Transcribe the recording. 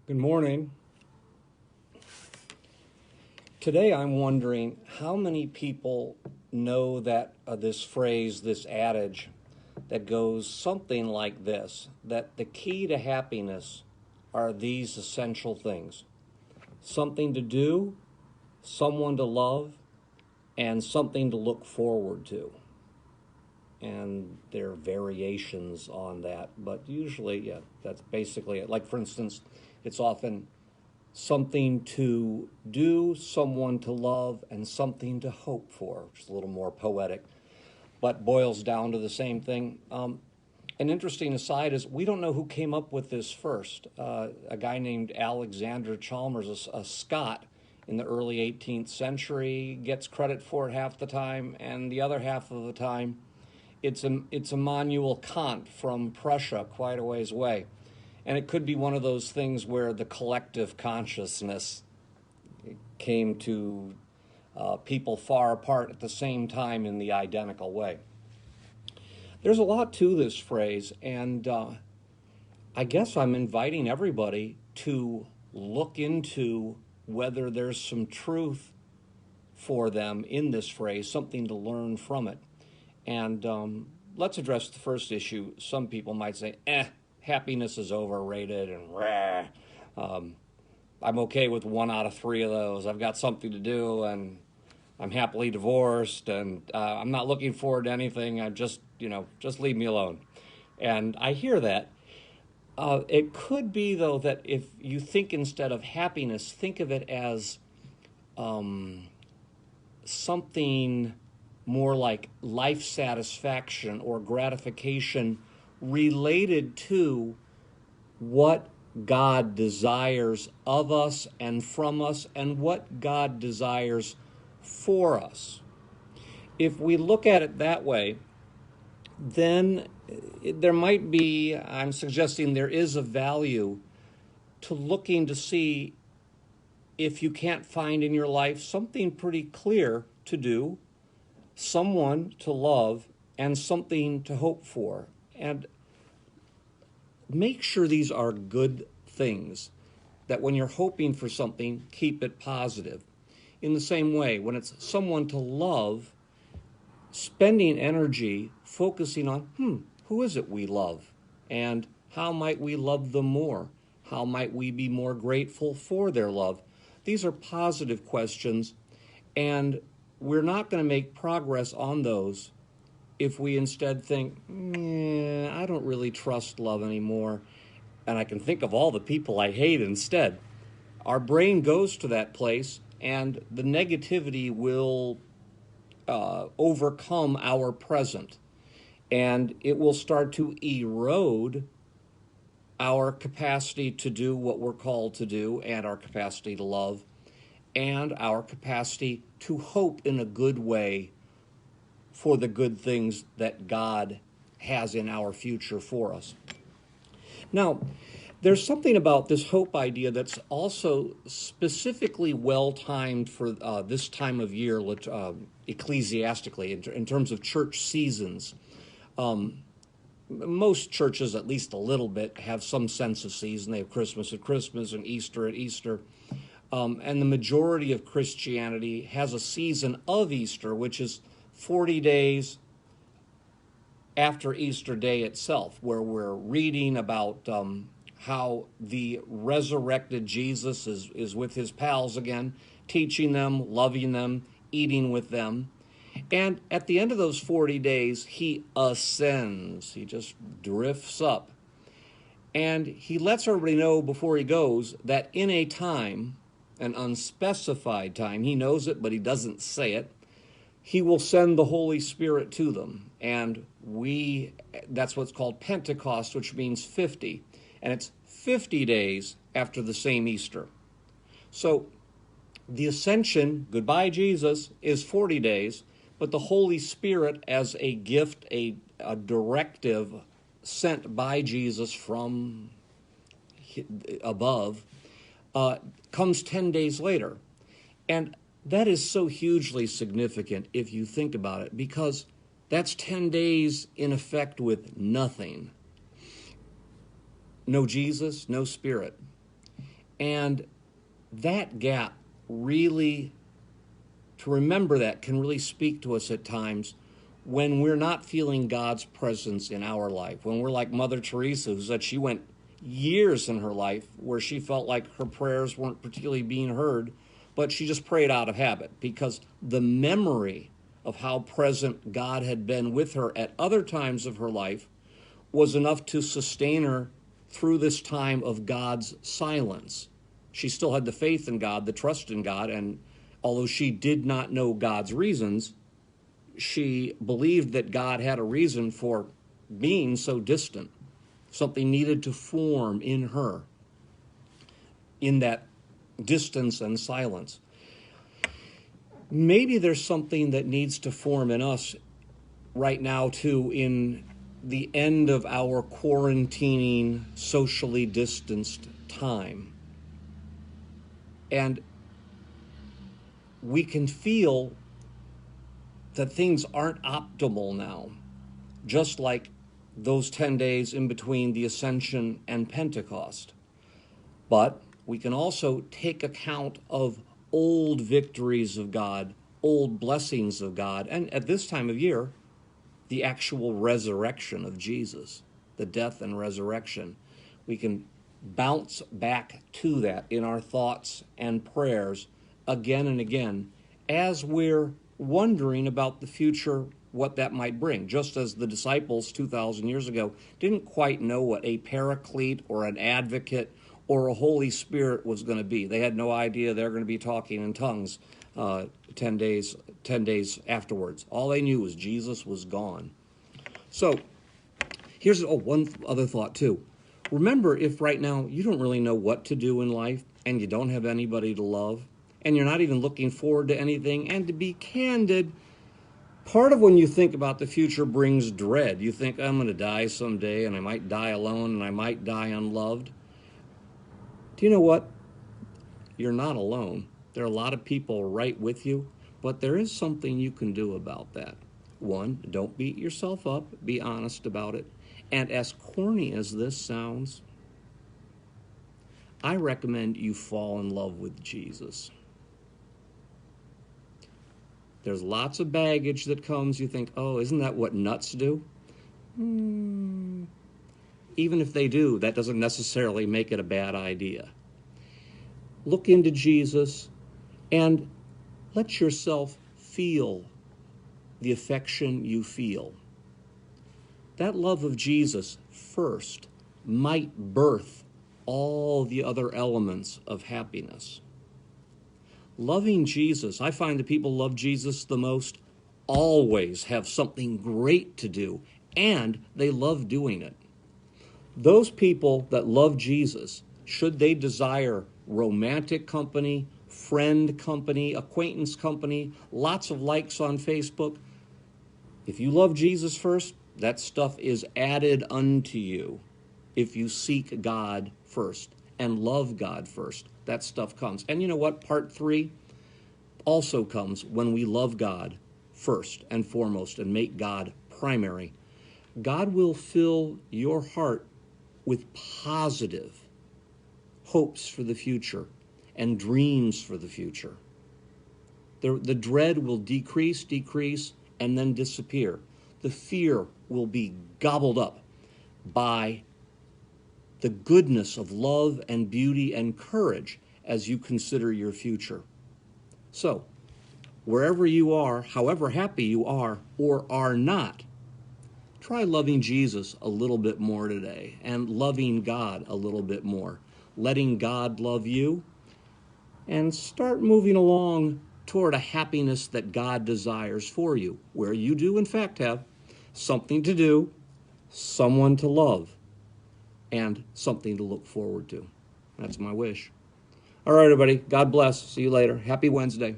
Good morning. Today I'm wondering how many people know that this phrase, this adage that goes something like this, that the key to happiness are these essential things: something to do, someone to love, and something to look forward to. And there are variations on that, but usually, that's basically it. Like, for instance, it's often something to do, someone to love, and something to hope for, which is a little more poetic, but boils down to the same thing. An interesting aside is we don't know who came up with this first. A guy named Alexander Chalmers, a Scot in the early 18th century, gets credit for it half the time, and the other half of the time, it's Immanuel Kant from Prussia, quite a ways away. And it could be one of those things where the collective consciousness came to people far apart at the same time in the identical way. There's a lot to this phrase, and I guess I'm inviting everybody to look into whether there's some truth for them in this phrase, something to learn from it. And let's address the first issue. Some people might say, happiness is overrated, and I'm okay with 1 out of 3 of those. I've got something to do, and I'm happily divorced, and I'm not looking forward to anything. I'm just leave me alone. And I hear that. It could be, though, that if you think instead of happiness, think of it as something more like life satisfaction or gratification related to what God desires of us and from us, and what God desires for us. If we look at it that way, then there might be, I'm suggesting there is a value to looking to see if you can't find in your life something pretty clear to do, someone to love, and something to hope for. And make sure these are good things, that when you're hoping for something, keep it positive. In the same way, when it's someone to love, spending energy focusing on, who is it we love? And how might we love them more? How might we be more grateful for their love? These are positive questions, and we're not going to make progress on those if we instead think, I don't really trust love anymore, and I can think of all the people I hate instead. Our brain goes to that place, and the negativity will overcome our present, and it will start to erode our capacity to do what we're called to do, and our capacity to love, and our capacity to hope in a good way for the good things that God has in our future for us. Now, there's something about this hope idea that's also specifically well-timed for this time of year, ecclesiastically, in terms of church seasons. Most churches, at least a little bit, have some sense of season. They have Christmas at Christmas and Easter at Easter. And the majority of Christianity has a season of Easter, which is 40 days after Easter Day itself, where we're reading about how the resurrected Jesus is with his pals again, teaching them, loving them, eating with them. And at the end of those 40 days, he ascends. He just drifts up. And he lets everybody know before he goes that in a time, an unspecified time, he knows it, but he doesn't say it, he will send the Holy Spirit to them. And that's what's called Pentecost, which means 50. And it's 50 days after the same Easter. So the ascension, goodbye Jesus, is 40 days, but the Holy Spirit as a gift, a directive sent by Jesus from above, comes 10 days later. And that is so hugely significant if you think about it, because that's 10 days in effect with nothing. No Jesus, no Spirit. And that gap really, to remember that, can really speak to us at times when we're not feeling God's presence in our life. When we're like Mother Teresa, who said she went years in her life where she felt like her prayers weren't particularly being heard, but she just prayed out of habit because the memory of how present God had been with her at other times of her life was enough to sustain her through this time of God's silence. She still had the faith in God, the trust in God, and although she did not know God's reasons, she believed that God had a reason for being so distant. Something needed to form in her in that distance and silence. Maybe there's something that needs to form in us right now, too, in the end of our quarantining, socially distanced time. And we can feel that things aren't optimal now, just like those 10 days in between the Ascension and Pentecost. But we can also take account of old victories of God, old blessings of God, and at this time of year, the actual resurrection of Jesus, the death and resurrection. We can bounce back to that in our thoughts and prayers again and again as we're wondering about the future, what that might bring. Just as the disciples 2,000 years ago didn't quite know what a paraclete or an advocate or a Holy Spirit was going to be. They had no idea they were going to be talking in tongues 10 days afterwards. All they knew was Jesus was gone. So here's one other thought too. Remember, if right now you don't really know what to do in life and you don't have anybody to love and you're not even looking forward to anything, and to be candid, part of when you think about the future brings dread. You think, I'm going to die someday, and I might die alone, and I might die unloved. Do you know what? You're not alone. There are a lot of people right with you, but there is something you can do about that. One, don't beat yourself up. Be honest about it. And as corny as this sounds, I recommend you fall in love with Jesus. There's lots of baggage that comes. You think, oh, isn't that what nuts do? Even if they do, that doesn't necessarily make it a bad idea. Look into Jesus and let yourself feel the affection you feel. That love of Jesus first might birth all the other elements of happiness. Loving Jesus, I find the people love Jesus the most always have something great to do, and they love doing it. Those people that love Jesus, should they desire romantic company, friend company, acquaintance company, lots of likes on Facebook, if you love Jesus first, that stuff is added unto you. If you seek God first and love God first, that stuff comes. And you know what? Part 3 also comes when we love God first and foremost and make God primary. God will fill your heart with positive hopes for the future and dreams for the future. The dread will decrease, and then disappear. The fear will be gobbled up by the goodness of love and beauty and courage as you consider your future. So, wherever you are, however happy you are or are not, try loving Jesus a little bit more today and loving God a little bit more, letting God love you, and start moving along toward a happiness that God desires for you, where you do, in fact, have something to do, someone to love, and something to look forward to. That's my wish. All right, everybody. God bless. See you later. Happy Wednesday.